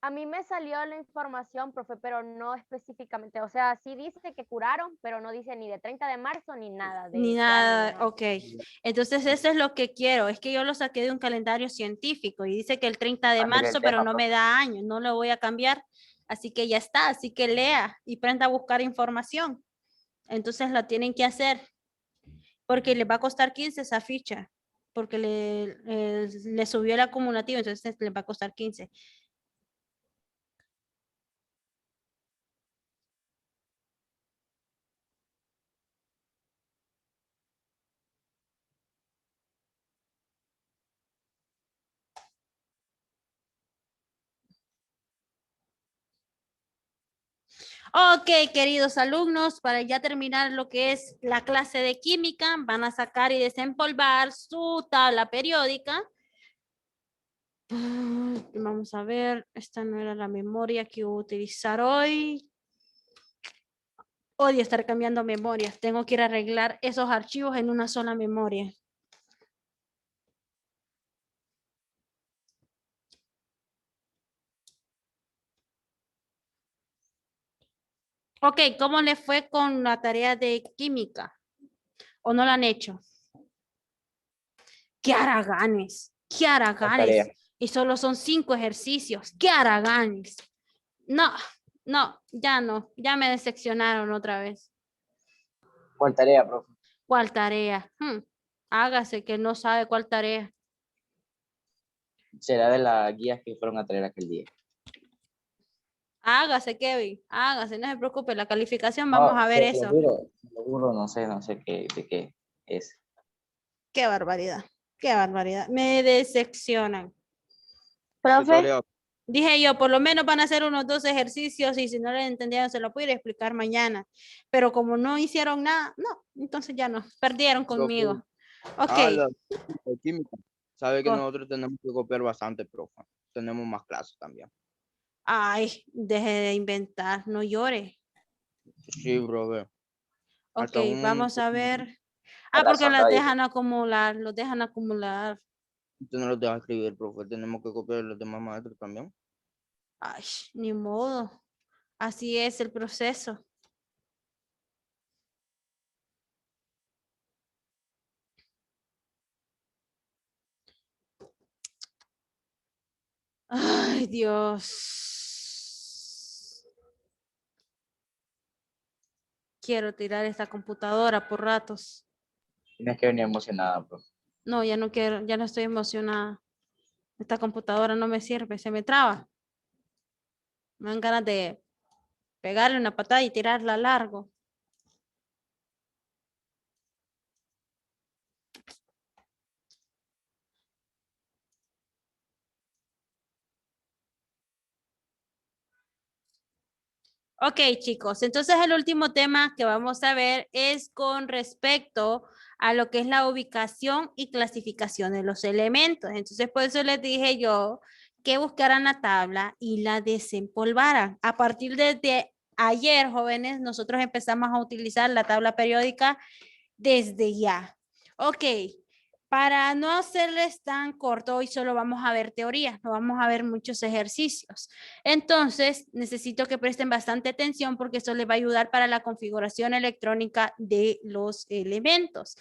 A mí me salió la información, profe, pero no específicamente. O sea, sí dice que curaron, pero no dice ni de 30 de marzo ni nada Ni de qué año ni nada, nada. ok. Entonces eso es lo que quiero. Es que yo lo saqué de un calendario científico y dice que el 30 de Cambie el marzo, pero tema, no profe. me da año, no lo voy a cambiar. Así que ya está, así que lea y prenda a buscar información. Entonces la tienen que hacer porque les va a costar 15 esa ficha, porque le subió el acumulativo, entonces les va a costar 15. Ok, queridos alumnos, para ya terminar lo que es la clase de química, van a sacar y desempolvar su tabla periódica. Vamos a ver, esta no era la memoria que voy a utilizar hoy. Odio estar cambiando memorias, tengo que ir a arreglar esos archivos en una sola memoria. Ok, ¿cómo le fue con la tarea de química? ¿O no la han hecho? ¡Qué haraganes! ¡Qué ¿Cuál tarea? haraganes! Y solo son 5 ejercicios. ¡Qué haraganes! No, no, ya me decepcionaron otra vez. ¿Cuál tarea, profe? ¿Cuál tarea? Hágase que no sabe cuál tarea. Será de las guías que fueron a traer aquel día. Hágase, Kevin, hágase, no se preocupe, la calificación vamos No, a ver eso. se lo juro, no sé qué, de qué es. Qué barbaridad, qué barbaridad. Me decepcionan. ¿Qué Profe, tarea? Dije yo, por lo menos van a hacer unos 2 ejercicios y si no le entendieron se lo puedo ir a explicar mañana. Pero como no hicieron nada, no, entonces ya no, perdieron Profe, conmigo. Ok, la química. Sabe que co- nosotros tenemos que copiar bastante, profe. Tenemos más clases también. ay, deje de inventar, no llore. Sí, profe. Ok, Hasta un... vamos a ver. Con Porque razón, las todavía. dejan acumular, los dejan acumular. Usted no los deja escribir, profe. Tenemos que copiar los demás maestros también. Ay, ni modo. Así es el proceso. Ay, Dios. Quiero tirar esta computadora por ratos. Tienes que venir emocionada, profe. No, ya no quiero, ya no estoy emocionada. Esta computadora no me sirve, se me traba. Me dan ganas de pegarle una patada y tirarla largo. Ok, chicos, entonces el último tema que vamos a ver es con respecto a lo que es la ubicación y clasificación de los elementos. Entonces, por eso les dije yo que buscaran la tabla y la desempolvaran. A partir de ayer, jóvenes, nosotros empezamos a utilizar la tabla periódica desde ya. Ok, para no hacerles tan corto, hoy solo vamos a ver teoría, no vamos a ver muchos ejercicios. Entonces, necesito que presten bastante atención porque eso les va a ayudar para la configuración electrónica de los elementos.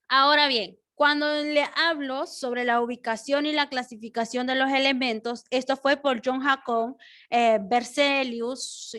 Ahora bien, cuando le hablo sobre la ubicación y la clasificación de los elementos, esto fue por John Jacob Berzelius,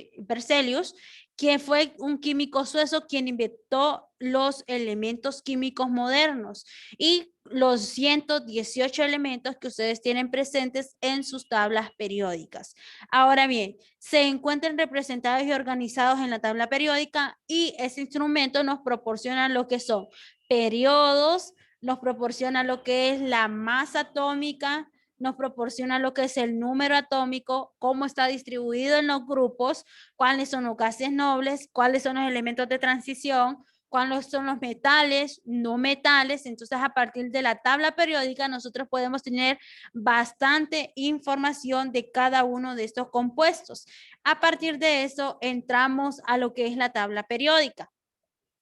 quien fue un químico sueco quien inventó los elementos químicos modernos y los 118 elementos que ustedes tienen presentes en sus tablas periódicas. Ahora bien, se encuentran representados y organizados en la tabla periódica y ese instrumento nos proporciona lo que son periodos, nos proporciona lo que es la masa atómica, nos proporciona lo que es el número atómico, cómo está distribuido en los grupos, cuáles son los gases nobles, cuáles son los elementos de transición, cuáles son los metales, no metales. Entonces, a partir de la tabla periódica, nosotros podemos tener bastante información de cada uno de estos compuestos. A partir de eso, entramos a lo que es la tabla periódica.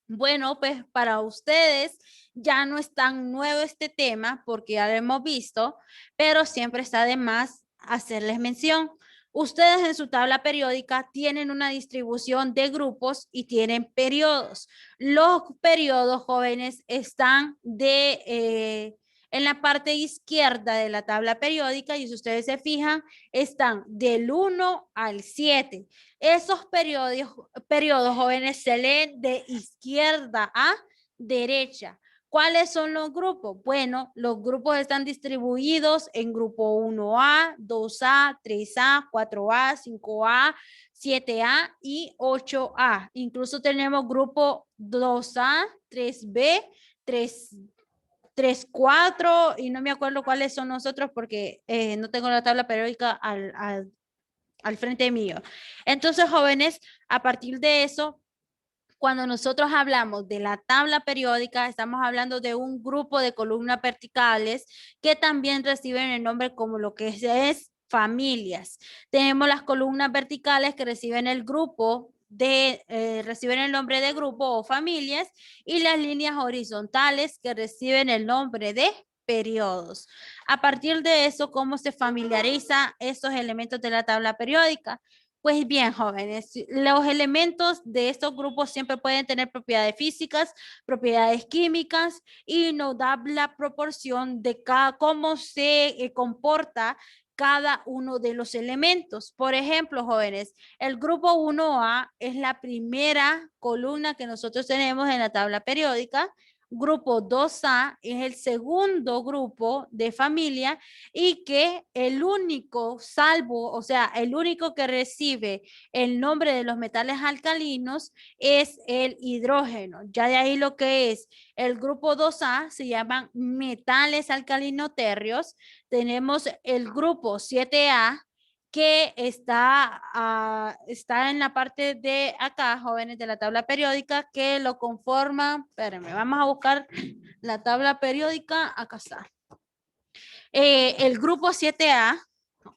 Bueno, pues para ustedes ya no es tan nuevo este tema porque ya lo hemos visto, pero siempre está de más hacerles mención. Ustedes en su tabla periódica tienen una distribución de grupos y tienen periodos. Los periodos, jóvenes, están en la parte izquierda de la tabla periódica y si ustedes se fijan, están del 1 al 7. Esos periodos, jóvenes, se leen de izquierda a derecha. ¿Cuáles son los grupos? Bueno, los grupos están distribuidos en grupo 1A, 2A, 3A, 4A, 5A, 7A y 8A. Incluso tenemos grupo 2A, 3B, 3, 4 y no me acuerdo cuáles son nosotros porque no tengo la tabla periódica al frente mío. Entonces, jóvenes, a partir de eso, cuando nosotros hablamos de la tabla periódica, estamos hablando de un grupo de columnas verticales que también reciben el nombre como lo que es familias. Tenemos las columnas verticales que reciben el reciben el nombre de grupo o familias y las líneas horizontales que reciben el nombre de periodos. A partir de eso, ¿cómo se familiariza estos elementos de la tabla periódica? Pues bien, jóvenes, los elementos de estos grupos siempre pueden tener propiedades físicas, propiedades químicas y nos da la proporción de cómo se comporta cada uno de los elementos. Por ejemplo, jóvenes, el grupo 1A es la primera columna que nosotros tenemos en la tabla periódica. Grupo 2A es el segundo grupo de familia y que el único el único que recibe el nombre de los metales alcalinos es el hidrógeno. Ya de ahí lo que es el grupo 2A se llaman metales alcalinoterrios. Tenemos el grupo 7A que está en la parte de acá, jóvenes, de la tabla periódica, que lo conforman, espérenme, vamos a buscar la tabla periódica, acá está. El grupo 7A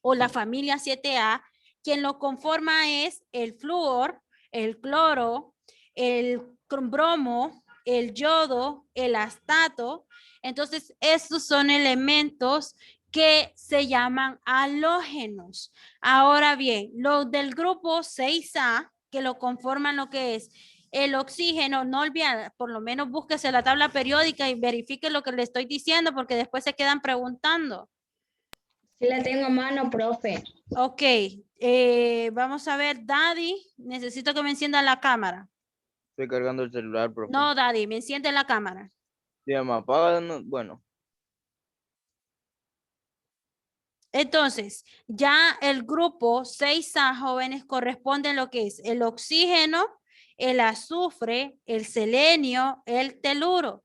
o la familia 7A, quien lo conforma es el flúor, el cloro, el bromo, el yodo, el astato. Entonces, estos son elementos que se llaman halógenos. Ahora bien, los del grupo 6A, que lo conforman lo que es el oxígeno, no olviden, por lo menos búsquese la tabla periódica y verifique lo que le estoy diciendo porque después se quedan preguntando. Sí la tengo a mano, profe. Ok, vamos a ver, Daddy, necesito que me encienda la cámara. Estoy cargando el celular, profe. No, Daddy, me enciende la cámara. Si me apaga, bueno. Entonces, ya el grupo 6A, jóvenes, corresponde a lo que es el oxígeno, el azufre, el selenio, el teluro.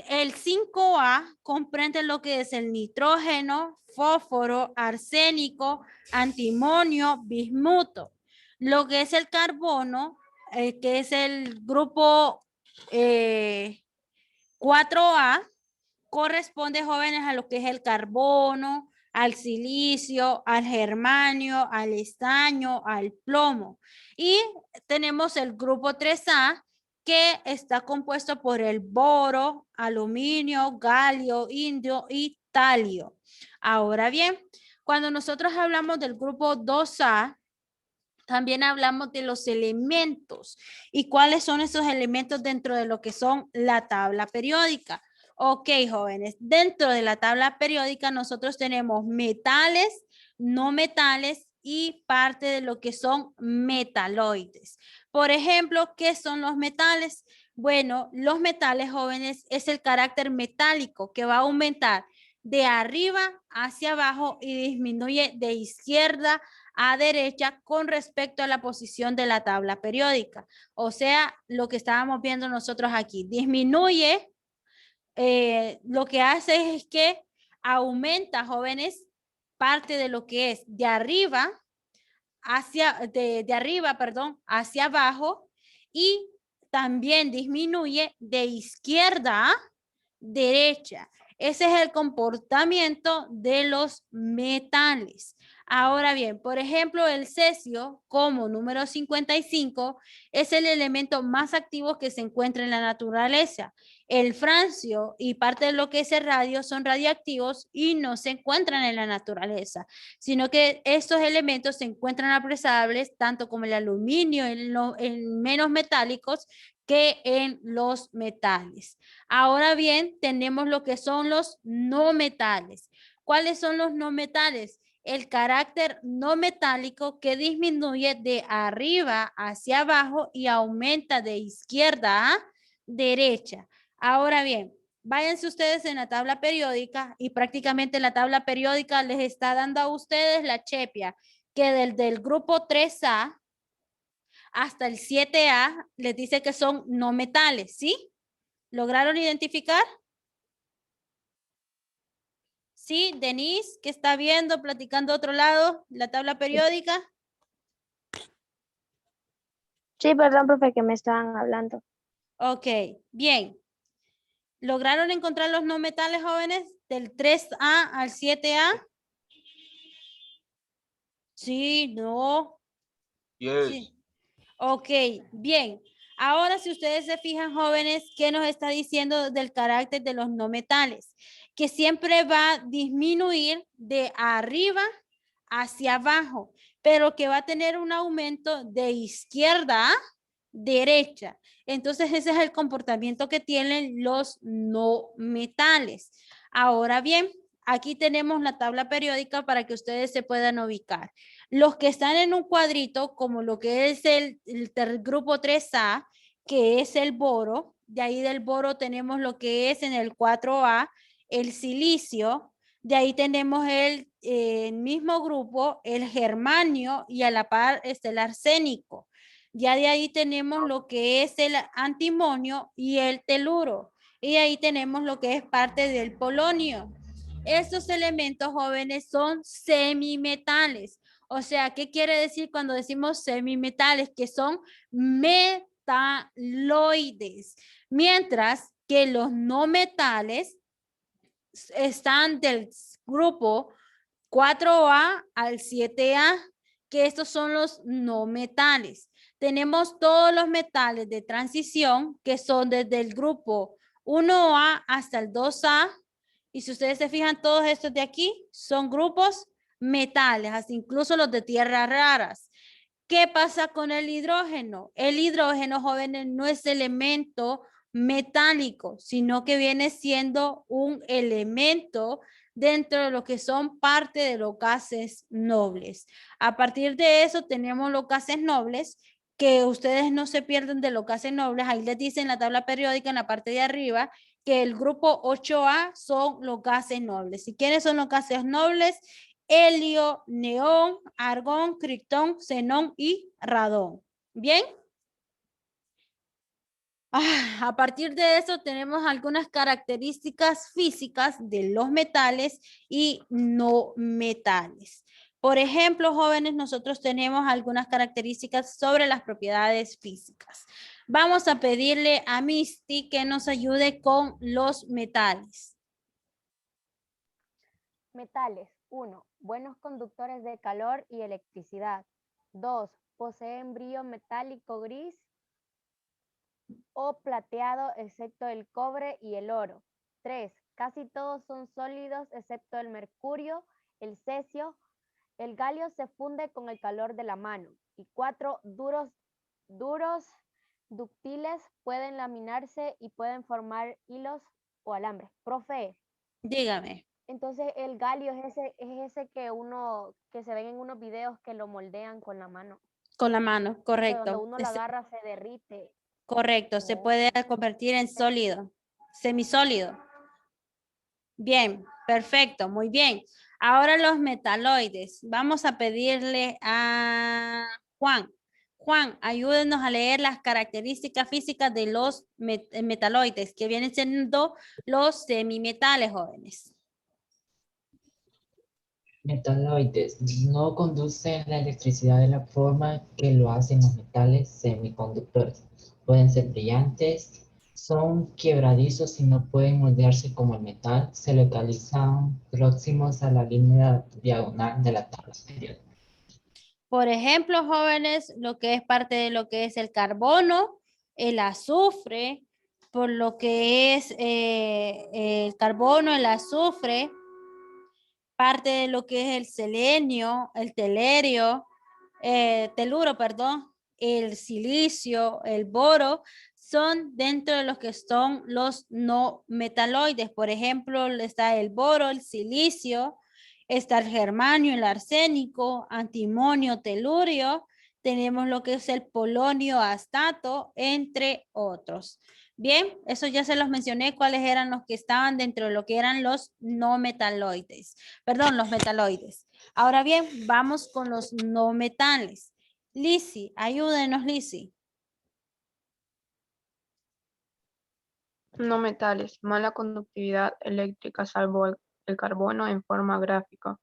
El 5A comprende lo que es el nitrógeno, fósforo, arsénico, antimonio, bismuto. Lo que es el carbono, que es el grupo 4A, corresponde, jóvenes, a lo que es el carbono, al silicio, al germanio, al estaño, al plomo. Y tenemos el grupo 3A, que está compuesto por el boro, aluminio, galio, indio y talio. Ahora bien, cuando nosotros hablamos del grupo 2A, también hablamos de los elementos. ¿Y cuáles son esos elementos dentro de lo que son la tabla periódica? Ok, jóvenes, dentro de la tabla periódica nosotros tenemos metales, no metales y parte de lo que son metaloides. Por ejemplo, ¿qué son los metales? Bueno, los metales, jóvenes, es el carácter metálico que va a aumentar de arriba hacia abajo y disminuye de izquierda a derecha con respecto a la posición de la tabla periódica. O sea, lo que estábamos viendo nosotros aquí, disminuye, lo que hace es que aumenta, jóvenes, parte de lo que es de arriba hacia abajo y también disminuye de izquierda a derecha. Ese es el comportamiento de los metales. Ahora bien, por ejemplo, el cesio como número 55 es el elemento más activo que se encuentra en la naturaleza. El francio y parte de lo que es el radio son radioactivos y no se encuentran en la naturaleza, sino que estos elementos se encuentran apresables tanto como el aluminio en menos metálicos que en los metales. Ahora bien, tenemos lo que son los no metales. ¿Cuáles son los no metales? El carácter no metálico que disminuye de arriba hacia abajo y aumenta de izquierda a derecha. Ahora bien, váyanse ustedes en la tabla periódica y prácticamente la tabla periódica les está dando a ustedes la chepia, que del grupo 3A hasta el 7A les dice que son no metales, ¿sí? ¿Lograron identificar? Sí, Denise, que está viendo, platicando otro lado, la tabla periódica. Sí, perdón, profe, que me estaban hablando. Ok, bien. ¿Lograron encontrar los no metales, jóvenes? Del 3A al 7A. Sí, no. Sí. Ok, bien. Ahora, si ustedes se fijan, jóvenes, ¿qué nos está diciendo del carácter de los no metales? Que siempre va a disminuir de arriba hacia abajo, pero que va a tener un aumento de izquierda a derecha. Entonces, ese es el comportamiento que tienen los no metales. Ahora bien, aquí tenemos la tabla periódica para que ustedes se puedan ubicar. Los que están en un cuadrito, como lo que es el grupo 3A, que es el boro, de ahí del boro tenemos lo que es en el 4A, el silicio, de ahí tenemos el mismo grupo, el germanio y a la par el arsénico. Ya de ahí tenemos lo que es el antimonio y el teluro. Y ahí tenemos lo que es parte del polonio. Estos elementos, jóvenes, son semimetales. O sea, ¿qué quiere decir cuando decimos semimetales? Que son metaloides. Mientras que los no metales están del grupo 4A al 7A, que estos son los no metales. Tenemos todos los metales de transición, que son desde el grupo 1A hasta el 2A. Y si ustedes se fijan, todos estos de aquí son grupos metales, así incluso los de tierras raras. ¿Qué pasa con el hidrógeno? El hidrógeno, jóvenes, no es elemento metálico, sino que viene siendo un elemento dentro de lo que son parte de los gases nobles. A partir de eso tenemos los gases nobles, que ustedes no se pierden de los gases nobles. Ahí les dice en la tabla periódica en la parte de arriba que el grupo 8A son los gases nobles. ¿Y quiénes son los gases nobles? Helio, neón, argón, criptón, xenón y radón. ¿Bien? A partir de eso tenemos algunas características físicas de los metales y no metales. Por ejemplo, jóvenes, nosotros tenemos algunas características sobre las propiedades físicas. Vamos a pedirle a Misty que nos ayude con los metales. Metales. 1. Buenos conductores de calor y electricidad. 2. Poseen brillo metálico gris o plateado, excepto el cobre y el oro. 3. Casi todos son sólidos, excepto el mercurio, el cesio. El galio se funde con el calor de la mano. Y 4. Duros, dúctiles, pueden laminarse y pueden formar hilos o alambres. Profe. Dígame. Entonces el galio es ese que se ven en unos videos que lo moldean con la mano. Con la mano, correcto. Cuando uno lo agarra se derrite. Correcto, se puede convertir en sólido, semisólido. Bien, perfecto, muy bien. Ahora los metaloides. Vamos a pedirle a Juan. Juan, ayúdenos a leer las características físicas de los metaloides, que vienen siendo los semimetales, jóvenes. Metaloides no conducen la electricidad de la forma que lo hacen los metales semiconductores. Pueden ser brillantes, son quebradizos y no pueden moldearse como el metal. Se localizan próximos a la línea diagonal de la tabla periódica. Por ejemplo, jóvenes, lo que es parte de lo que es el carbono, el azufre, por lo que es el carbono, el azufre, parte de lo que es el selenio, el teluro, perdón, el silicio, el boro, son dentro de los que son los no metaloides. Por ejemplo, está el boro, el silicio, está el germanio, el arsénico, antimonio, telurio, tenemos lo que es el polonio, astato, entre otros. Bien, eso ya se los mencioné, cuáles eran los que estaban dentro de lo que eran los no metaloides. Perdón, los metaloides. Ahora bien, vamos con los no metales. Lizzy, ayúdenos, Lizzy. No metales, mala conductividad eléctrica salvo el carbono en forma gráfica.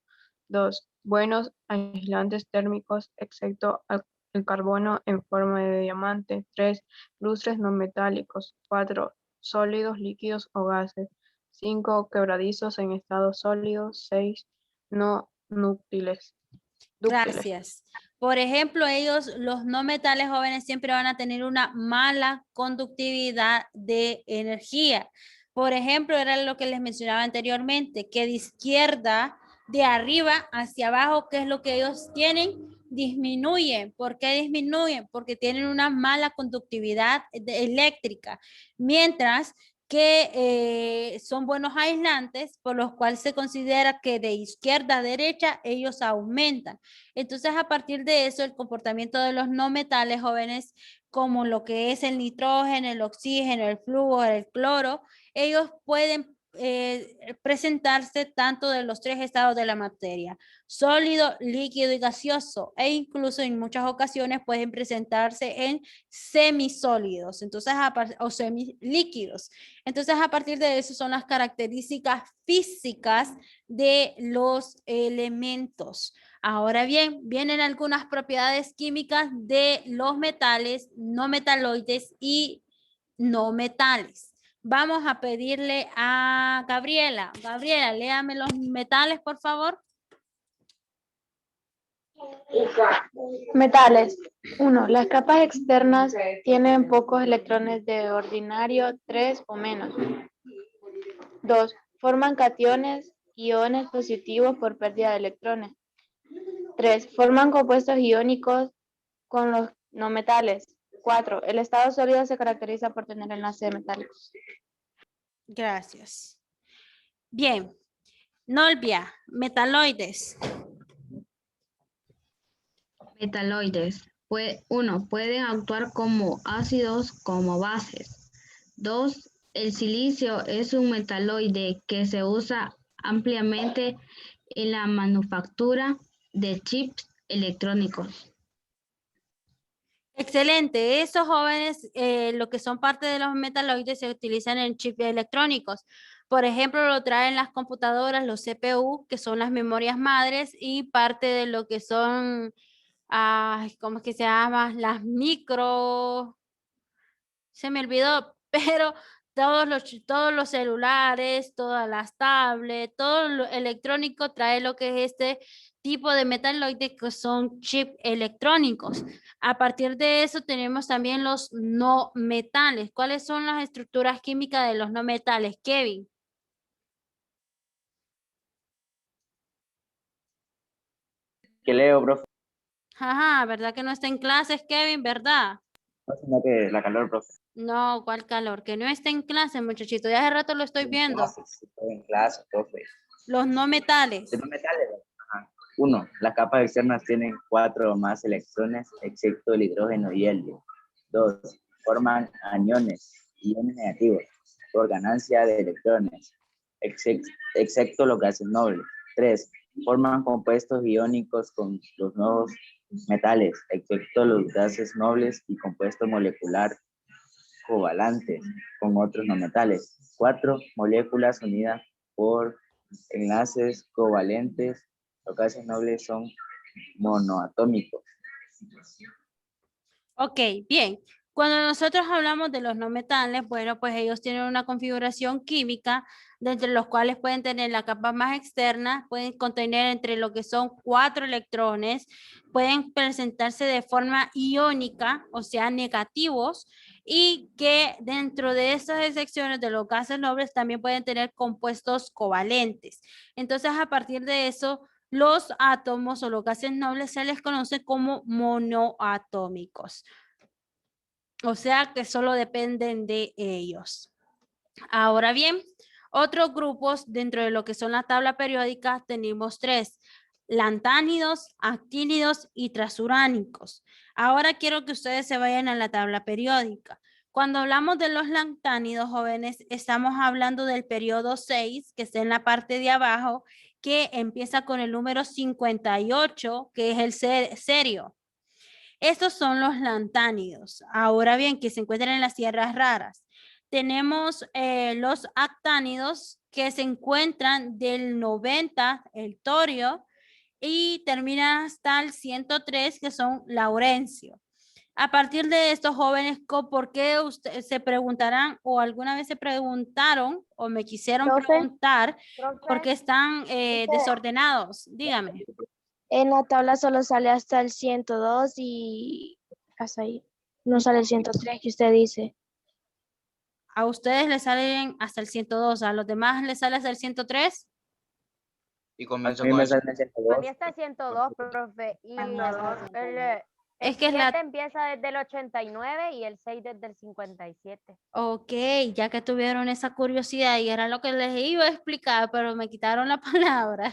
2. Buenos aislantes térmicos excepto el carbono en forma de diamante. 3. Lustres no metálicos. 4. Sólidos, líquidos o gases. 5. Quebradizos en estado sólido. 6. No dúctiles. Gracias. Por ejemplo, ellos, los no metales jóvenes, siempre van a tener una mala conductividad de energía. Por ejemplo, era lo que les mencionaba anteriormente, que de izquierda, de arriba hacia abajo, ¿qué es lo que ellos tienen? Disminuyen. ¿Por qué disminuyen? Porque tienen una mala conductividad eléctrica. Mientras que son buenos aislantes, por los cuales se considera que de izquierda a derecha ellos aumentan. Entonces, a partir de eso, el comportamiento de los no metales jóvenes, como lo que es el nitrógeno, el oxígeno, el flúor, el cloro, ellos pueden presentarse tanto de los tres estados de la materia, sólido, líquido y gaseoso, e incluso en muchas ocasiones pueden presentarse en semisólidos, entonces, o semilíquidos. Entonces, a partir de eso son las características físicas de los elementos. Ahora bien, vienen algunas propiedades químicas de los metales, no metaloides y no metales. Vamos a pedirle a Gabriela. Gabriela, léame los metales, por favor. Metales. 1. Las capas externas tienen pocos electrones de ordinario, 3 o menos. 2. Forman cationes, iones positivos por pérdida de electrones. 3. Forman compuestos iónicos con los no metales. 4. El estado sólido se caracteriza por tener enlaces metálicos. Gracias. Bien. Nolvia, metaloides. Metaloides. 1. Pueden actuar como ácidos como bases. 2. El silicio es un metaloide que se usa ampliamente en la manufactura de chips electrónicos. Excelente. Esos jóvenes, lo que son parte de los metaloides, se utilizan en chips electrónicos. Por ejemplo, lo traen las computadoras, los CPU, que son las memorias madres, y parte de lo que son, ¿cómo es que se llama? Las micro, se me olvidó, pero todos los celulares, todas las tablets, todo lo electrónico trae lo que es este tipo de metaloides que son chips electrónicos. A partir de eso tenemos también los no metales. ¿Cuáles son las estructuras químicas de los no metales, Kevin? ¿Qué leo, profe? Ajá, ¿verdad que no está en clases, Kevin? ¿Verdad? No, sino que la calor, profe. No, ¿cuál calor? Que no está en clase, muchachito. Ya hace rato lo estoy viendo. Estoy en clase, profe. Los no metales. De los metales. Ajá. 1. Las capas externas tienen 4 o más electrones, excepto el hidrógeno y helio. 2. Forman aniones, iones negativos, por ganancia de electrones, excepto los gases nobles. 3. Forman compuestos iónicos con los nuevos metales, excepto los gases nobles y compuestos molecular covalentes con otros no metales. 4. Moléculas unidas por enlaces covalentes. Los gases nobles son monoatómicos. Ok, bien. Cuando nosotros hablamos de los no metales, bueno, pues ellos tienen una configuración química, de entre los cuales pueden tener la capa más externa, pueden contener entre lo que son 4 electrones, pueden presentarse de forma iónica, o sea, negativos, y que dentro de esas secciones de los gases nobles también pueden tener compuestos covalentes. Entonces, a partir de eso, los átomos o los gases nobles se les conoce como monoatómicos. O sea que solo dependen de ellos. Ahora bien, otros grupos dentro de lo que son la tabla periódica tenemos 3. Lantánidos, actínidos y transuránicos. Ahora quiero que ustedes se vayan a la tabla periódica. Cuando hablamos de los lantánidos, jóvenes, estamos hablando del periodo 6, que está en la parte de abajo, que empieza con el número 58, que es el serio. Estos son los lantánidos. Ahora bien, que se encuentran en las tierras raras. Tenemos los actánidos que se encuentran del 90, el torio, y termina hasta el 103, que son laurencio. A partir de estos jóvenes, ¿por qué ustedes se preguntarán o alguna vez se preguntaron o me quisieron Profe, preguntar profe, por qué están desordenados? Dígame. En la tabla solo sale hasta el 102 y hasta ahí. No sale el 103 que usted dice. A ustedes les salen hasta el 102, a los demás les sale hasta el 103. Y A comienza mí con me el sale en a mí 102. está 102, profe, y el Es que es 7 la... empieza desde el 89 y el 6 desde el 57. Ok, ya que tuvieron esa curiosidad y era lo que les iba a explicar, pero me quitaron la palabra.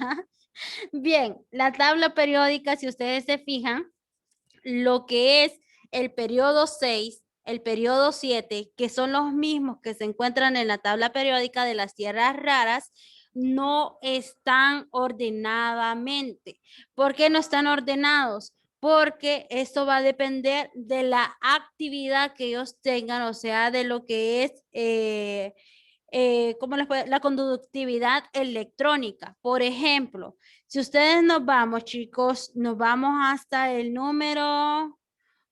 Bien, la tabla periódica, si ustedes se fijan, lo que es el periodo 6, el periodo 7, que son los mismos que se encuentran en la tabla periódica de las tierras raras, no están ordenadamente. ¿Por qué no están ordenados? Porque esto va a depender de la actividad que ellos tengan, o sea, de lo que es la conductividad electrónica. Por ejemplo, si ustedes nos vamos, chicos, nos vamos hasta el número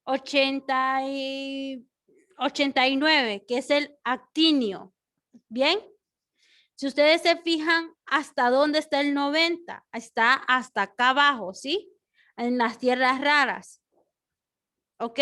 89, que es el actinio. ¿Bien? Si ustedes se fijan, ¿hasta dónde está el 90? Está hasta acá abajo, ¿sí? En las tierras raras. ¿Ok?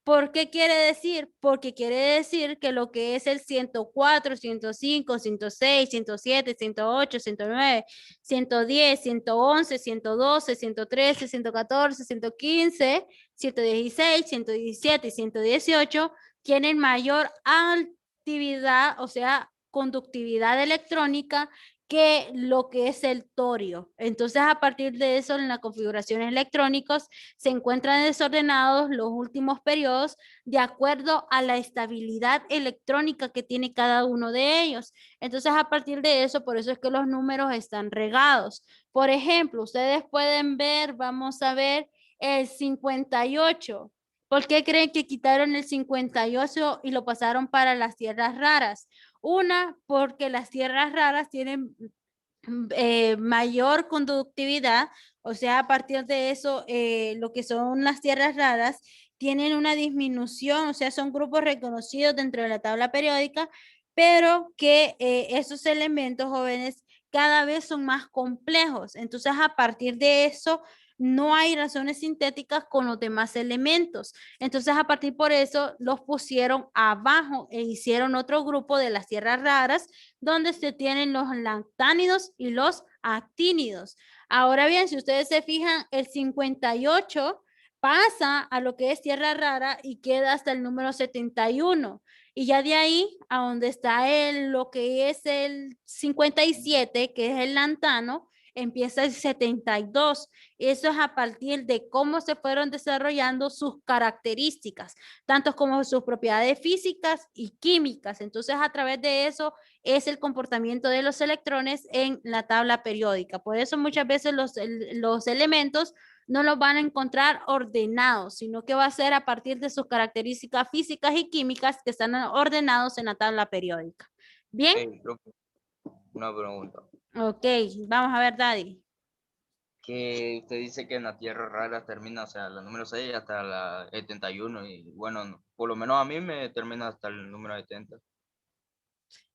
¿Por qué quiere decir? Porque quiere decir que lo que es el 104, 105, 106, 107, 108, 109, 110, 111, 112, 113, 114, 115, 116, 117 y 118 tienen mayor actividad, o sea, conductividad electrónica que lo que es el torio. Entonces, a partir de eso, en las configuraciones electrónicas se encuentran desordenados los últimos periodos de acuerdo a la estabilidad electrónica que tiene cada uno de ellos. Entonces, a partir de eso, por eso es que los números están regados. Por ejemplo, ustedes pueden ver, vamos a ver, el 58. ¿Por qué creen que quitaron el 58 y lo pasaron para las tierras raras? Una, porque las tierras raras tienen mayor conductividad, o sea, a partir de eso, lo que son las tierras raras tienen una disminución, o sea, son grupos reconocidos dentro de la tabla periódica, pero que esos elementos jóvenes cada vez son más complejos. Entonces, a partir de eso, no hay razones sintéticas con los demás elementos. Entonces, a partir por eso, los pusieron abajo e hicieron otro grupo de las tierras raras donde se tienen los lantánidos y los actínidos. Ahora bien, si ustedes se fijan, el 58 pasa a lo que es tierra rara y queda hasta el número 71. Y ya de ahí a donde está lo que es el 57, que es el lantano, empieza el 72. Eso es a partir de cómo se fueron desarrollando sus características, tanto como sus propiedades físicas y químicas. Entonces, a través de eso es el comportamiento de los electrones en la tabla periódica. Por eso muchas veces los elementos no los van a encontrar ordenados, sino que va a ser a partir de sus características físicas y químicas que están ordenados en la tabla periódica. ¿Bien? Una pregunta. Ok, vamos a ver, Daddy. Que usted dice que en la tierra rara termina, o sea, la número 6 hasta la 71 y bueno, por lo menos a mí me termina hasta el número 70.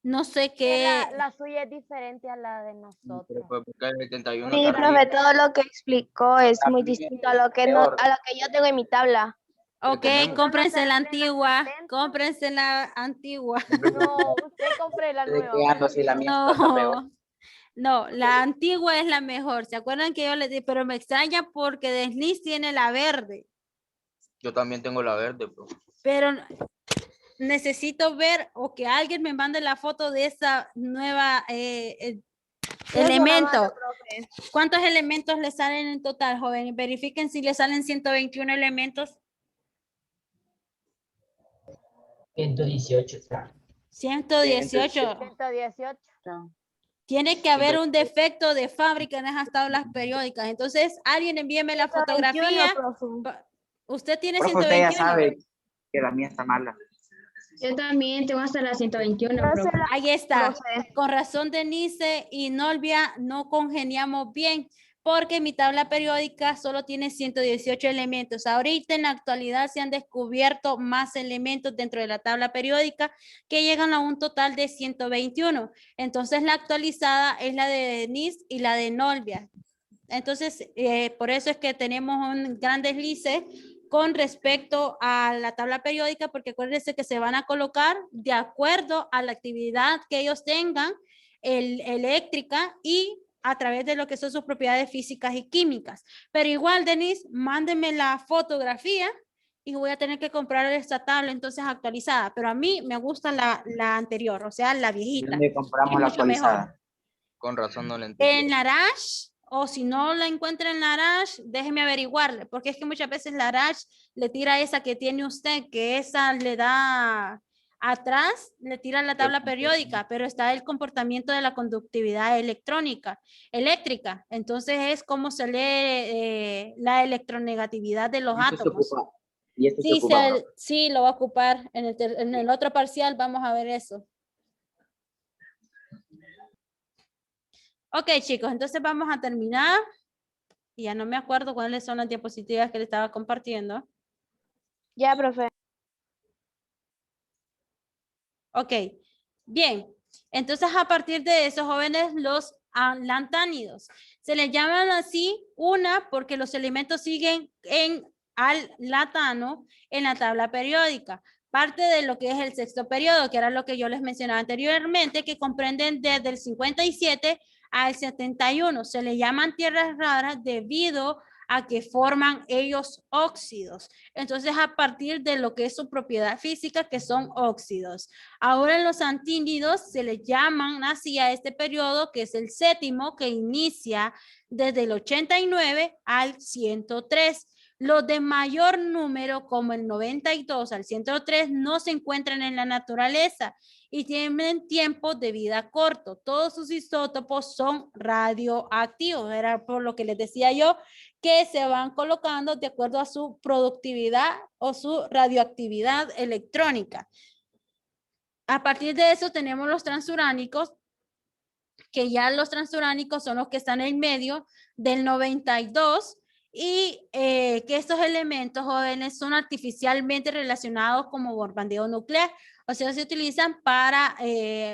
No sé Que qué. la suya es diferente a la de Pero nosotros. pues porque el 71 Sí, está profe, arriba. todo lo que explicó es muy También distinto a lo que peor. a lo que yo tengo en mi tabla. Ok, tenemos. cómprense la termina en la antigua. 70. Cómprense la antigua. No, usted compre la Estoy nueva. quedando si la mía está peor. No. No, la antigua es la mejor. ¿Se acuerdan que yo les di? Pero me extraña porque Denise tiene la verde. Yo también tengo la verde, bro. Pero necesito ver o que alguien me mande la foto de esa nueva elemento. ¿Cuántos elementos le salen en total, joven? Verifiquen si le salen 121 elementos. 118 está. 118. 118. Tiene que haber un defecto de fábrica en esas tablas periódicas. Entonces, alguien envíeme la 121, fotografía. profe. Usted tiene Profe, usted ya 121. sabe que la mía está mala. Yo también tengo hasta la 121, profe. Ahí está. Profe. Con razón, Denise y Nolvia no congeniamos bien porque mi tabla periódica solo tiene 118 elementos. Ahorita en la actualidad se han descubierto más elementos dentro de la tabla periódica que llegan a un total de 121. Entonces la actualizada es la de Denise y la de Nolvia. Entonces, por eso es que tenemos un gran deslice con respecto a la tabla periódica, porque acuérdense que se van a colocar de acuerdo a la actividad que ellos tengan, eléctrica y a través de lo que son sus propiedades físicas y químicas. Pero igual, Denise, mándenme la fotografía y voy a tener que comprar esta tabla entonces actualizada. Pero a mí me gusta la anterior, o sea, la viejita. ¿Dónde compramos Es la mucho mejor. actualizada? Con razón no le entendí. En Larash, o si no la encuentra en Larash, déjeme averiguarle, porque es que muchas veces Larash le tira esa que tiene usted, que esa le da atrás, le tira la tabla periódica, pero está el comportamiento de la conductividad eléctrica. Entonces es como se lee la electronegatividad de los Y esto se átomos. ocupa. Y esto se Sí, ocupa, profe. sí, lo va a ocupar en el otro parcial, vamos a ver eso. Ok, chicos, entonces vamos a terminar. Y ya no me acuerdo cuáles son las diapositivas que le estaba compartiendo. Ya, profe. Ok, bien. Entonces, a partir de eso, jóvenes, los lantánidos. Se les llaman así, una, porque los elementos siguen al latano en la tabla periódica. Parte de lo que es el sexto periodo, que era lo que yo les mencionaba anteriormente, que comprenden desde el 57 al 71. Se le llaman tierras raras debido a que forman ellos óxidos. Entonces, a partir de lo que es su propiedad física, que son óxidos. Ahora en los antínidos se les llaman así a este periodo, que es el séptimo, que inicia desde el 89 al 103. Los de mayor número, como el 92 al 103, no se encuentran en la naturaleza y tienen tiempos de vida corto. Todos sus isótopos son radioactivos. Era por lo que les decía yo, que se van colocando de acuerdo a su productividad o su radioactividad electrónica. A partir de eso tenemos los transuránicos, que ya los transuránicos son los que están en medio del 92 y que estos elementos jóvenes son artificialmente relacionados como bombardeo nuclear, o sea, se utilizan para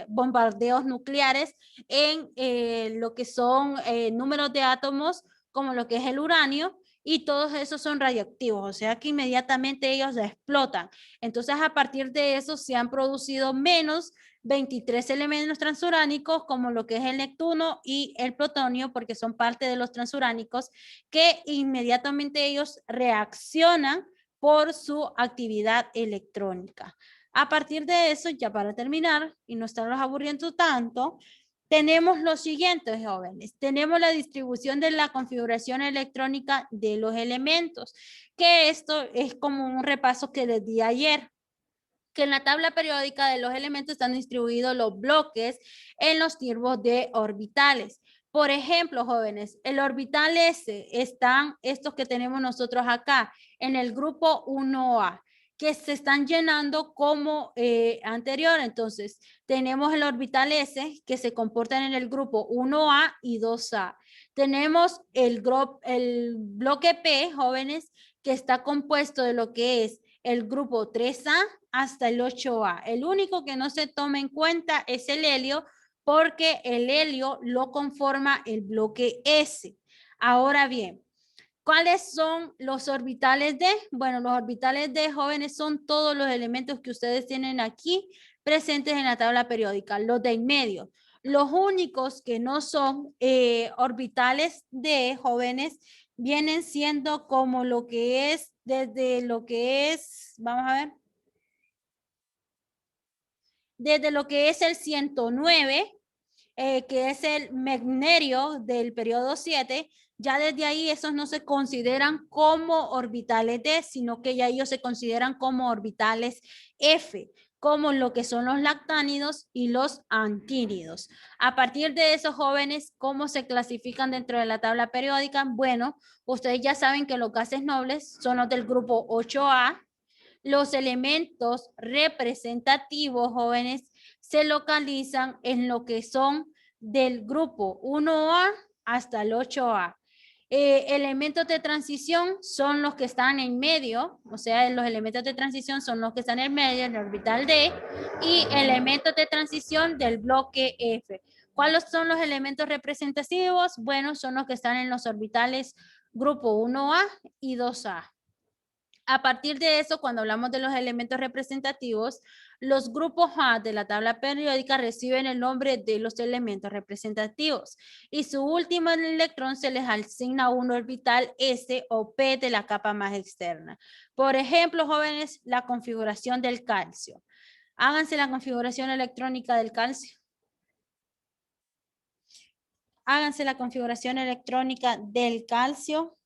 bombardeos nucleares en lo que son números de átomos como lo que es el uranio, y todos esos son radioactivos, o sea que inmediatamente ellos explotan. Entonces, a partir de eso se han producido menos 23 elementos transuránicos como lo que es el Neptuno y el plutonio, porque son parte de los transuránicos, que inmediatamente ellos reaccionan por su actividad electrónica. A partir de eso, ya para terminar y no estarlos aburriendo tanto, tenemos los siguientes, jóvenes. Tenemos la distribución de la configuración electrónica de los elementos, que esto es como un repaso que les di ayer, que en la tabla periódica de los elementos están distribuidos los bloques en los tipos de orbitales. Por ejemplo, jóvenes, el orbital S están estos que tenemos nosotros acá en el grupo 1A, que se están llenando como anterior. Entonces, tenemos el orbital S que se comportan en el grupo 1A y 2A. Tenemos el bloque P, jóvenes, que está compuesto de lo que es el grupo 3A hasta el 8A. El único que no se toma en cuenta es el helio, porque el helio lo conforma el bloque S. Ahora bien, ¿cuáles son los orbitales D? Bueno, los orbitales D, jóvenes, son todos los elementos que ustedes tienen aquí presentes en la tabla periódica, los de en medio. Los únicos que no son orbitales D, jóvenes, vienen siendo como lo que es, desde lo que es, vamos a ver, desde lo que es el 109, que es el magnerio del periodo 7, ya desde ahí esos no se consideran como orbitales D, sino que ya ellos se consideran como orbitales F, como lo que son los lactánidos y los antínidos. A partir de esos, jóvenes, ¿cómo se clasifican dentro de la tabla periódica? Bueno, ustedes ya saben que los gases nobles son los del grupo 8A. Los elementos representativos, jóvenes, se localizan en lo que son del grupo 1A hasta el 8A. Elementos de transición son los que están en medio, o sea, los elementos de transición son los que están en medio, en el orbital D, y elementos de transición del bloque F. ¿Cuáles son los elementos representativos? Bueno, son los que están en los orbitales grupo 1A y 2A. A partir de eso, cuando hablamos de los elementos representativos, los grupos A de la tabla periódica reciben el nombre de los elementos representativos y su último electrón se les asigna un orbital S o P de la capa más externa. Por ejemplo, jóvenes, la configuración del calcio. Háganse la configuración electrónica del calcio. Háganse la configuración electrónica del calcio.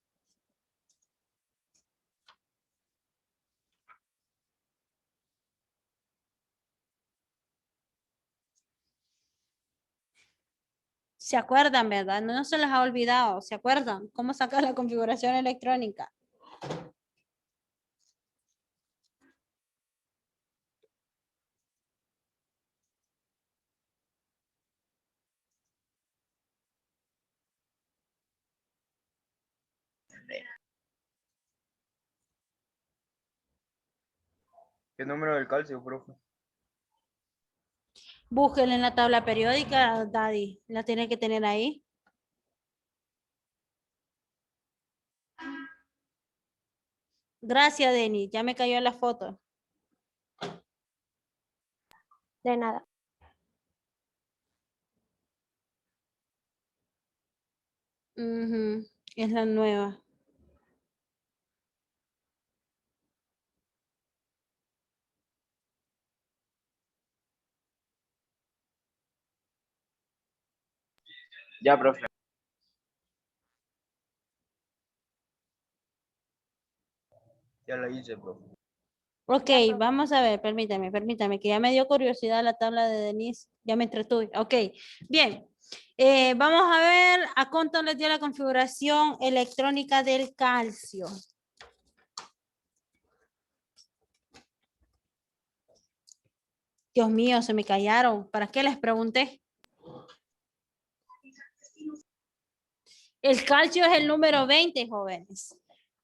¿Se acuerdan, verdad? No se les ha olvidado. ¿Se acuerdan? ¿Cómo sacar la configuración electrónica? ¿Qué número del calcio, profe? Búsquenla en la tabla periódica, Daddy. La tiene que tener ahí. Gracias, Denny. Ya me cayó la foto. De nada. Es la nueva. Ya, profe. Ya la hice, profe. Ok, vamos a ver, permítame, que ya me dio curiosidad la tabla de Denise, ya me entretuve. Ok, bien. Vamos a ver a cuánto les dio la configuración electrónica del calcio. Dios mío, se me callaron. ¿Para qué les pregunté? El calcio es el número 20, jóvenes.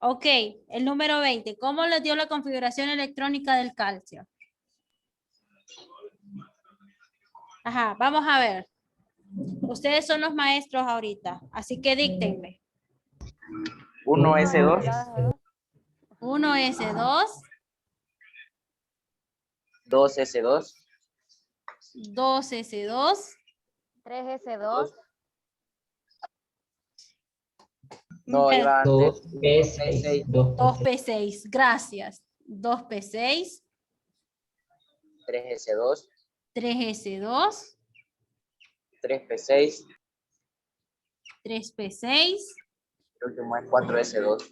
Ok, el número 20. ¿Cómo les dio la configuración electrónica del calcio? Ajá, vamos a ver. Ustedes son los maestros ahorita, así que díctenme. 1S2. 1S2. 2S2. 2S2. 3S2. No, iba antes. 2P6. 2P6, gracias. 2P6. 3S2. 3S2. 3P6. 3P6. El último es 4S2.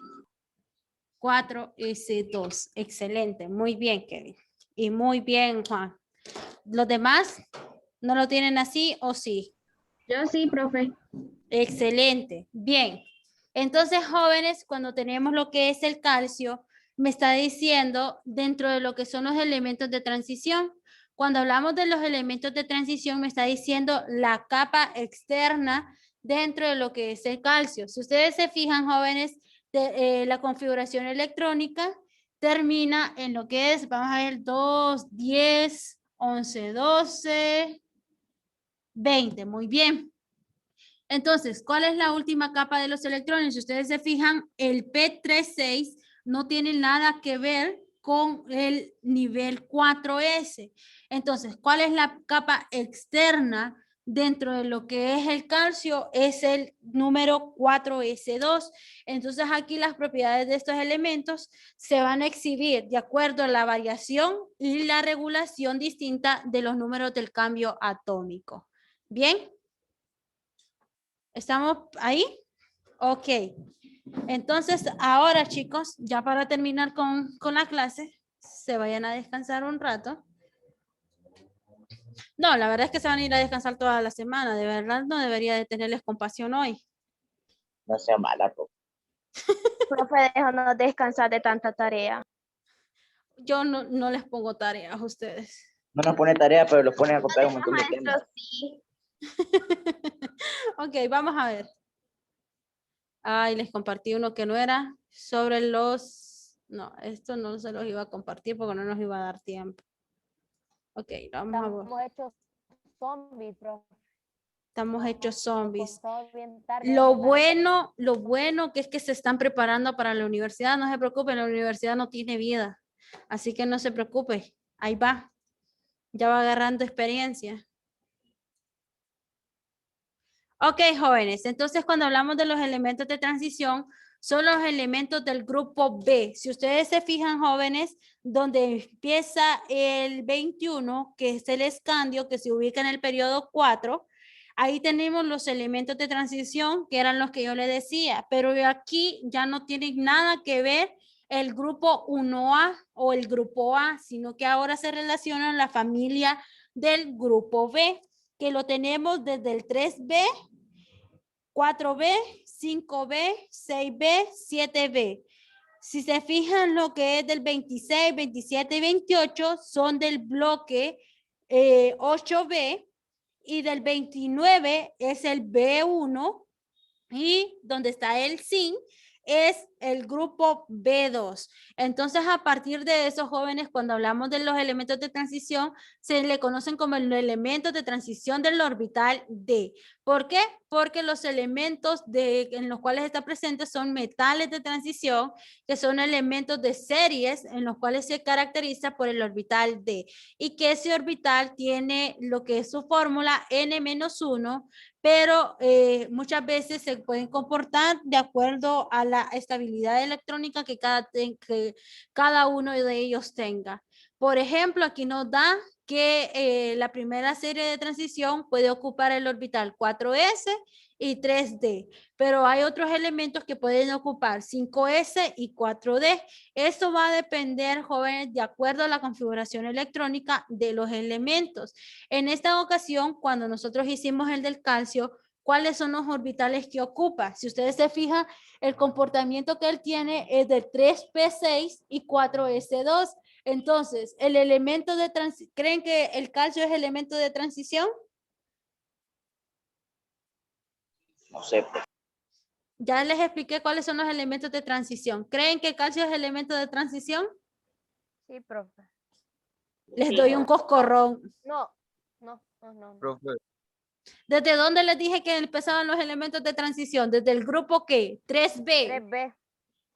4S2. Excelente. Muy bien, Kevin. Y muy bien, Juan. ¿Los demás no lo tienen así o sí? Yo sí, profe. Excelente. Bien. Entonces, jóvenes, cuando tenemos lo que es el calcio, me está diciendo dentro de lo que son los elementos de transición. Cuando hablamos de los elementos de transición, me está diciendo la capa externa dentro de lo que es el calcio. Si ustedes se fijan, jóvenes, la configuración electrónica termina en lo que es, vamos a ver, 2, 10, 11, 12, 20. Muy bien. Entonces, ¿cuál es la última capa de los electrones? Si ustedes se fijan, el P36 no tiene nada que ver con el nivel 4S. Entonces, ¿cuál es la capa externa dentro de lo que es el calcio? Es el número 4S2. Entonces, aquí las propiedades de estos elementos se van a exhibir de acuerdo a la variación y la regulación distinta de los números del cambio atómico. ¿Bien? ¿Estamos ahí? Ok. Entonces, ahora, chicos, ya para terminar con la clase, se vayan a descansar un rato. No, la verdad es que se van a ir a descansar toda la semana. De verdad, no debería de tenerles compasión hoy. No sea mala, po. Profe, déjanos descansar de tanta tarea. Yo no les pongo tareas a ustedes. No nos pone tarea, pero los pone a copiar un montón de temas. Maestro, sí. Ok, vamos a ver. Ay, les compartí uno que no era sobre los... No, esto no se los iba a compartir porque no nos iba a dar tiempo. Ok, vamos a ver. Estamos hechos zombies, profe. Estamos hechos zombies. Comenzó bien tarde. Lo bueno que es que se están preparando para la universidad. No se preocupen, la universidad no tiene vida. Así que no se preocupe. Ahí va. Ya va agarrando experiencia. Ok, jóvenes. Entonces, cuando hablamos de los elementos de transición, son los elementos del grupo B. Si ustedes se fijan, jóvenes, donde empieza el 21, que es el escandio, que se ubica en el periodo 4, ahí tenemos los elementos de transición, que eran los que yo le decía, pero aquí ya no tienen nada que ver el grupo 1A o el grupo A, sino que ahora se relaciona en la familia del grupo B, que lo tenemos desde el 3B, 4B, 5B, 6B, 7B. Si se fijan, lo que es del 26, 27 y 28 son del bloque 8B, y del 29 es el B1, y donde está el zinc es el grupo B2. Entonces, a partir de esos jóvenes, cuando hablamos de los elementos de transición, se le conocen como los elementos de transición del orbital D. ¿Por qué? Porque los elementos en los cuales está presente son metales de transición, que son elementos de series en los cuales se caracteriza por el orbital D, y que ese orbital tiene lo que es su fórmula N-1, pero muchas veces se pueden comportar de acuerdo a la estabilidad electrónica que cada uno de ellos tenga. Por ejemplo, aquí nos da que la primera serie de transición puede ocupar el orbital 4s y 3d, pero hay otros elementos que pueden ocupar 5s y 4d. Esto va a depender, jóvenes, de acuerdo a la configuración electrónica de los elementos. En esta ocasión, cuando nosotros hicimos el del calcio, ¿cuáles son los orbitales que ocupa? Si ustedes se fijan, el comportamiento que él tiene es de 3p6 y 4s2. Entonces, el elemento de transición, ¿creen que el calcio es elemento de transición? No sé, pues. Ya les expliqué cuáles son los elementos de transición. ¿Creen que el calcio es elemento de transición? Sí, profe. Les doy un coscorrón. No. Profe, ¿Desde dónde les dije que empezaban los elementos de transición? ¿Desde el grupo qué? 3B.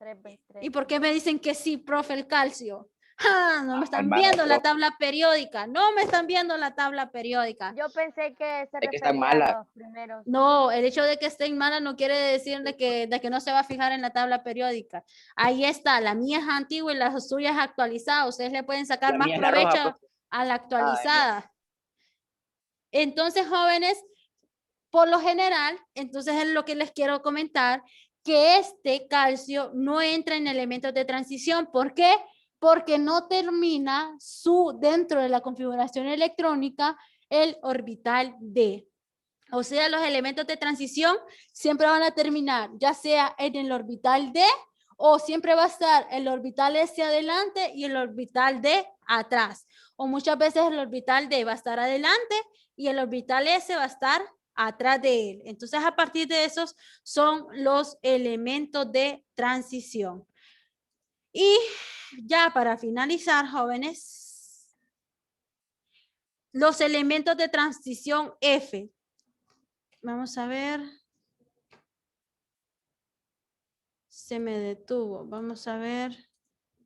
3B. ¿Y por qué me dicen que sí, profe, el calcio? ¡Ah! No me están hermano, viendo la profe. tabla periódica. No me están viendo la tabla periódica. Yo pensé que se Es que está refería mala. a los primeros. No, el hecho de que estén mala no quiere decir de que no se va a fijar en la tabla periódica. Ahí está, la mía es antigua y la suya es actualizada. Ustedes le pueden sacar La más mía es la provecho roja, profe. a la actualizada. Entonces, jóvenes, por lo general, entonces es lo que les quiero comentar, que este calcio no entra en elementos de transición. ¿Por qué? Porque no termina dentro de la configuración electrónica el orbital D. O sea, los elementos de transición siempre van a terminar ya sea en el orbital D, o siempre va a estar el orbital S adelante y el orbital D atrás. O muchas veces el orbital D va a estar adelante y el orbital S va a estar atrás de él. Entonces, a partir de esos son los elementos de transición. Y ya para finalizar, jóvenes, los elementos de transición F. Vamos a ver. Se me detuvo. Vamos a ver.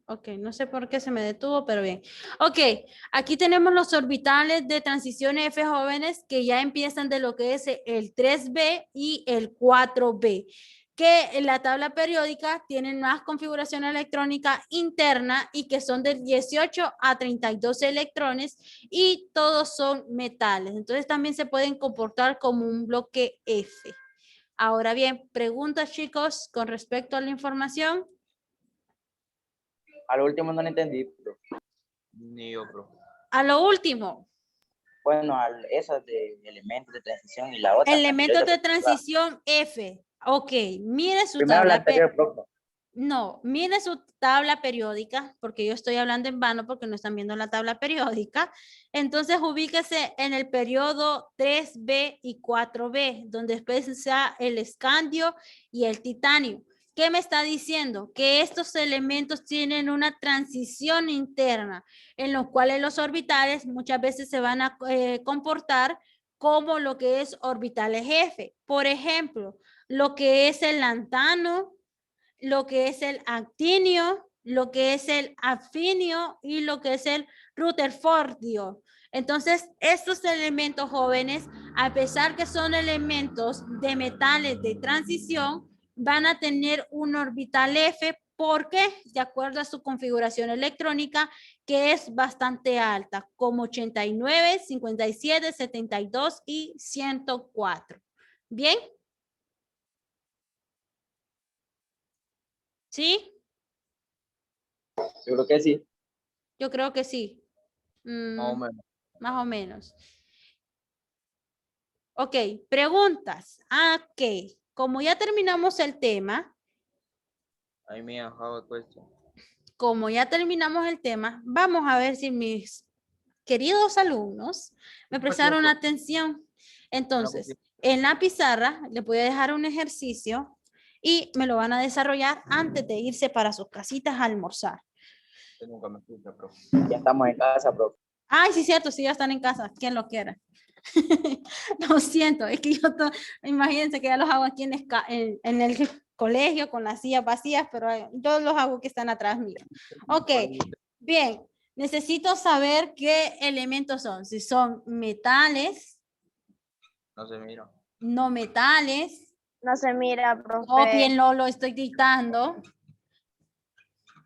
Ok, no sé por qué se me detuvo, pero bien. Ok, aquí tenemos los orbitales de transición F, jóvenes, que ya empiezan de lo que es el 3B y el 4B, que en la tabla periódica tienen más configuración electrónica interna y que son de 18 a 32 electrones y todos son metales. Entonces también se pueden comportar como un bloque F. Ahora bien, preguntas, chicos, con respecto a la información. A lo último no lo entendí, pero Ni yo, bro. A lo último, bueno, esa de elementos de transición y la otra. elementos de transición F. Ok, mire su Primero la tabla. anterior, profe. No, mire su tabla periódica, porque yo estoy hablando en vano porque no están viendo la tabla periódica. Entonces, ubíquese en el periodo 3B y 4B, donde después está el escandio y el titanio. ¿Qué me está diciendo? Que estos elementos tienen una transición interna, en los cuales los orbitales muchas veces se van a comportar como lo que es orbitales F. Por ejemplo, lo que es el lantano, lo que es el actinio, lo que es el afinio y lo que es el rutherfordio. Entonces, estos elementos jóvenes, a pesar que son elementos de metales de transición, van a tener un orbital F porque, de acuerdo a su configuración electrónica, que es bastante alta, como 89, 57, 72 y 104. ¿Bien? ¿Sí? Yo creo que sí. Yo creo que sí. Más o menos. Más o menos. Ok, preguntas. Ok, como ya terminamos el tema, I mean, how a question. vamos a ver si mis queridos alumnos me prestaron atención. Entonces, en la pizarra les voy a dejar un ejercicio y me lo van a desarrollar antes de irse para sus casitas a almorzar. Usted nunca me escucha, profe. Ya estamos en casa, profe. Ay, sí, cierto, sí, ya están en casa, quien lo quiera. Lo siento, es que imagínense que ya los hago aquí en el colegio con las sillas vacías, pero yo los hago que están atrás mío. Ok, bien, necesito saber qué elementos son, si son metales, No se mira. no metales, No se mira, profe. copienlo, lo estoy dictando,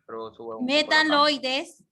Pero sube un poco la cámara. metaloides,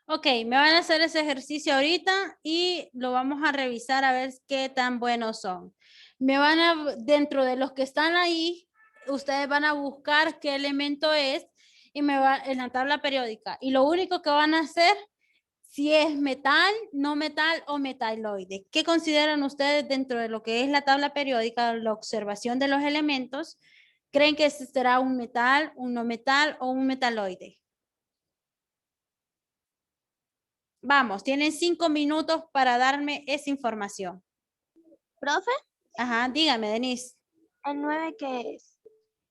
Ok, me van a hacer ese ejercicio ahorita y lo vamos a revisar a ver qué tan buenos son. Dentro de los que están ahí, ustedes van a buscar qué elemento es y en la tabla periódica. Y lo único que van a hacer, si es metal, no metal o metaloide. ¿Qué consideran ustedes dentro de lo que es la tabla periódica, la observación de los elementos? ¿Creen que este será un metal, un no metal o un metaloide? Vamos, tienen 5 minutos para darme esa información. Profe, Ajá, dígame, Denise. ¿el 9 qué es?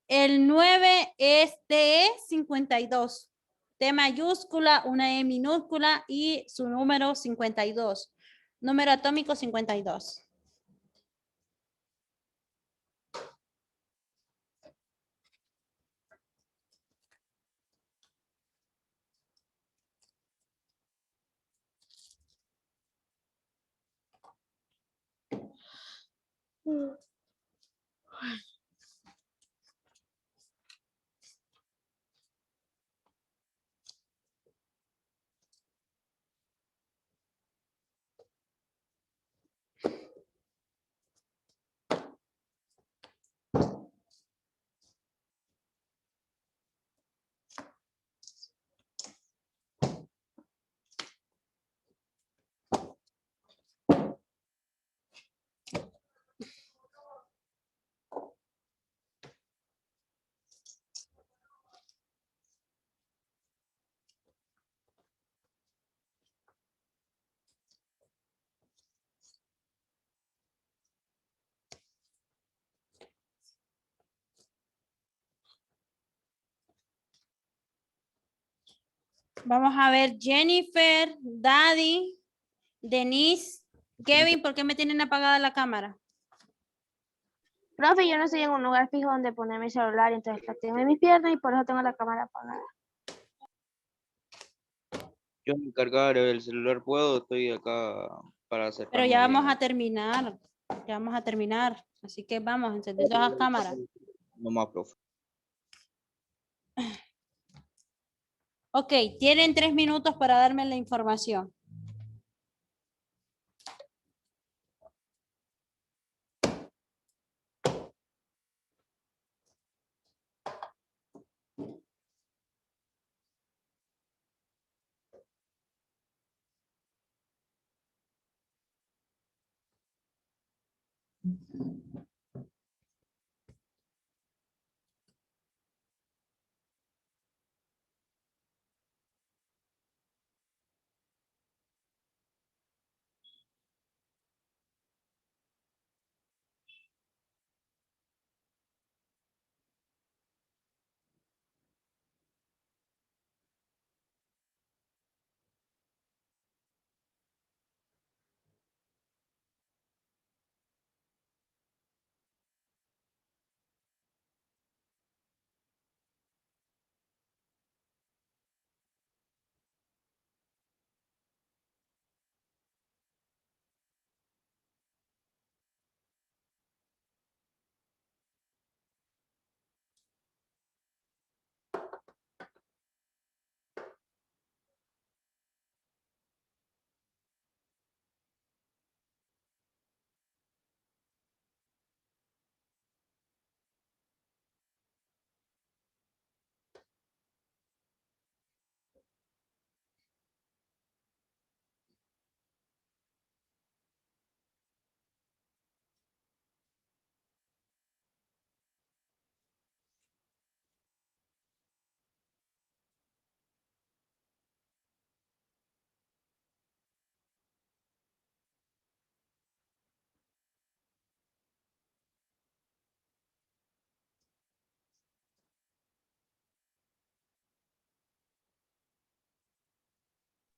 El 9 es TE 52. T mayúscula, una E minúscula y su número 52. Número atómico 52. Vamos a ver Jennifer, Daddy, Denise, Kevin, ¿por qué me tienen apagada la cámara? Profe, yo no estoy en un lugar fijo donde poner mi celular, entonces la tengo en mis piernas y por eso tengo la cámara apagada. Yo me cargar el celular puedo, estoy acá para hacer. Pero ya vamos a terminar. Ya vamos a terminar. Así que vamos, encender todas las cámaras. No más, profe. Ok, tienen 3 minutos para darme la información.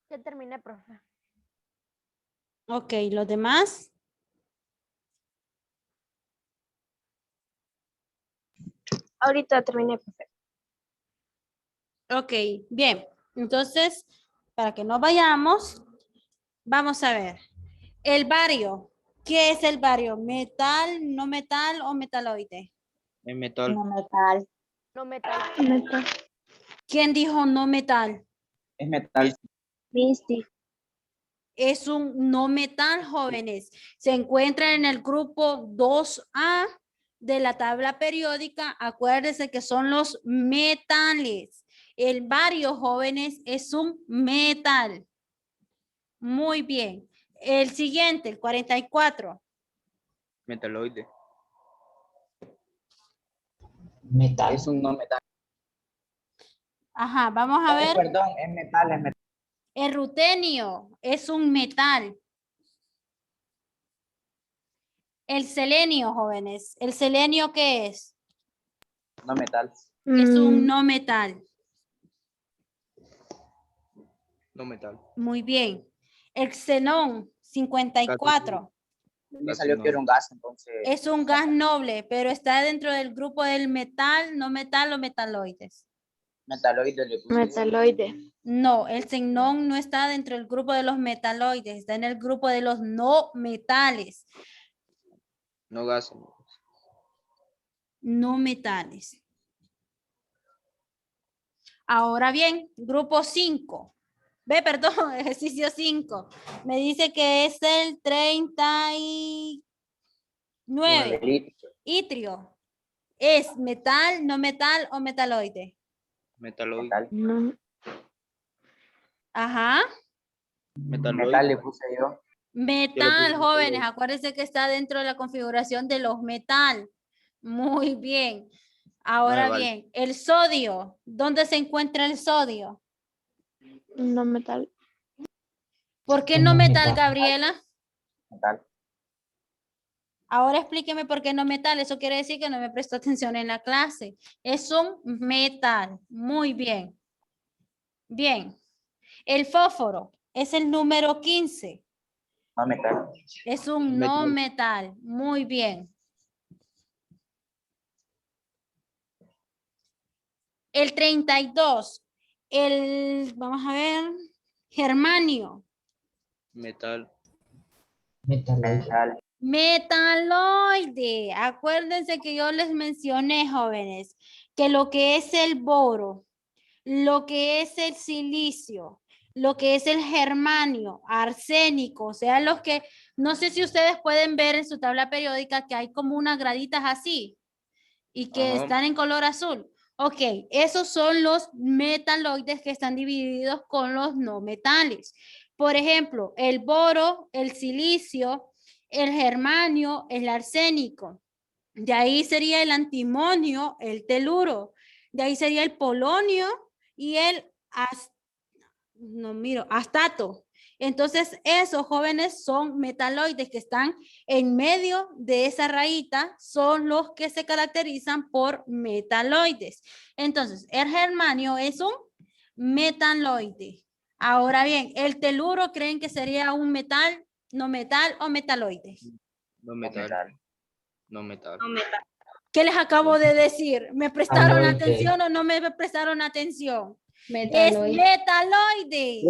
Ya terminé, profe. Ok, ¿los demás? Ahorita terminé, profe. Ok, bien. Entonces, para que no vayamos, vamos a ver. El bario. ¿Qué es el bario? ¿Metal, no metal o metaloide? Es metal. No metal. No metal. ¿Quién dijo no metal? Es metal. Misty. Es un no metal, jóvenes. Se encuentra en el grupo 2A de la tabla periódica. Acuérdense que son los metales. El bario, jóvenes, es un metal. Muy bien. El siguiente, el 44. Metaloide. Metal. Es un no metal. Ajá, vamos a ver. Perdón, es metal, es metal. El rutenio es un metal. El selenio, jóvenes. ¿El selenio qué es? No metal. Es un no metal. No metal. Muy bien. El xenón, 54. Me salió que era un gas, entonces. Es un gas noble, pero está dentro del grupo del metal, no metal o metaloides. Metaloide le puse. Metaloide. No, el xenón no está dentro del grupo de los metaloides, está en el grupo de los no metales. No gas. No metales. Ahora bien, grupo 5. Ve, perdón, ejercicio 5. Me dice que es el 39. Itrio. ¿Es metal, no metal o metaloide? Metaloide. Metal. No. Ajá. Metaloide. Metal le puse yo. Metal, jóvenes. Acuérdense que está dentro de la configuración de los metal. Muy bien. Ahora Vale. bien, el sodio. ¿Dónde se encuentra el sodio? No metal. ¿Por qué Un no no metal, metal. Gabriela? Metal. Ahora explíqueme por qué no metal. Eso quiere decir que no me prestó atención en la clase. Es un metal. Muy bien. Bien. El fósforo es el número 15. No metal. Es un no metal. Muy bien. El 32. Vamos a ver. Germanio. Metal. Metaloide. Metal. Metaloide. Acuérdense que yo les mencioné, jóvenes, que lo que es el boro, lo que es el silicio, lo que es el germanio, arsénico, o sea, los que, no sé si ustedes pueden ver en su tabla periódica que hay como unas graditas así y que Ajá. están en color azul. Ok, esos son los metaloides que están divididos con los no metales. Por ejemplo, el boro, el silicio, el germanio, el arsénico. De ahí sería el antimonio, el teluro. De ahí sería el polonio y el astato. Entonces, esos jóvenes son metaloides que están en medio de esa rayita, son los que se caracterizan por metaloides. Entonces, el germanio es un metaloide. Ahora bien, el teluro, ¿creen que sería un metal, no metal o metaloide? No metal. No metal. ¿Qué les acabo de decir? ¿Me prestaron Aloide. atención o no me prestaron atención? Es Metaloide. metaloide.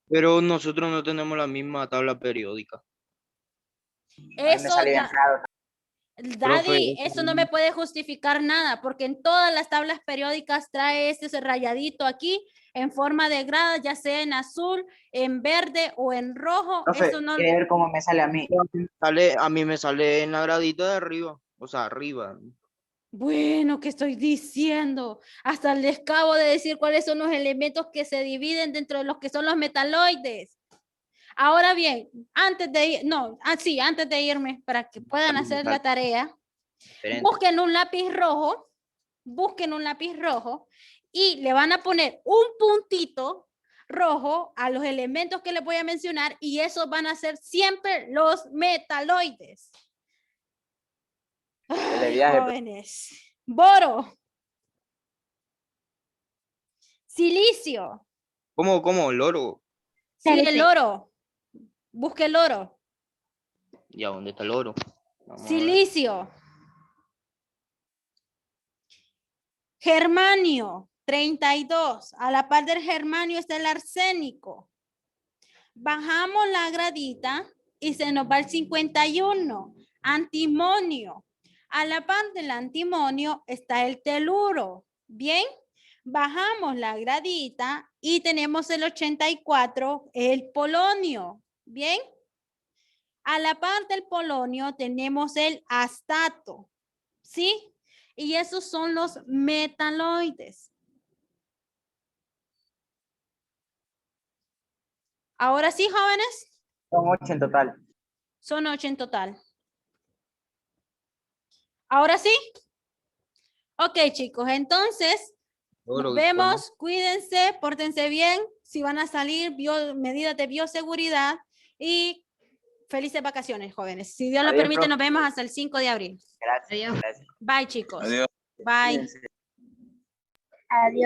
Pero nosotros no tenemos la misma tabla periódica. A mí me Eso, salió bien raro. Daddy, Profe, eso no me puede justificar nada, porque en todas las tablas periódicas trae ese rayadito aquí en forma de grada, ya sea en azul, en verde o en rojo. Profe, Eso no. ¿quiere ver cómo me sale a mí? a mí me sale en la gradita de arriba. O sea, arriba. Bueno, ¿qué estoy diciendo? Hasta les acabo de decir cuáles son los elementos que se dividen dentro de los que son los metaloides. Ahora bien, antes de irme, para que puedan hacer la tarea, Diferente. busquen un lápiz rojo y le van a poner un puntito rojo a los elementos que les voy a mencionar y esos van a ser siempre los metaloides. Ay, jóvenes. Boro. Silicio. ¿Cómo? ¿El oro? Sí, el oro. Busque el oro. ¿Y a dónde está el oro? Vamos a ver. Silicio. Germanio, 32. A la par del germanio está el arsénico. Bajamos la gradita y se nos va el 51. Antimonio. A la par del antimonio está el teluro. Bien. Bajamos la gradita y tenemos el 84, el polonio. ¿Bien? A la par del polonio tenemos el astato. ¿Sí? Y esos son los metaloides. Ahora sí, jóvenes. Son 8 en total. Son 8 en total. ¿Ahora sí? Ok, chicos. Entonces, nos vemos. Cuídense, pórtense bien. Si van a salir, medidas de bioseguridad. Y felices vacaciones, jóvenes. Si Dios lo Adiós, permite, profe. nos vemos hasta el 5 de abril. Gracias. Adiós. Gracias. Bye, chicos. Adiós. Bye. Cuídense. Adiós.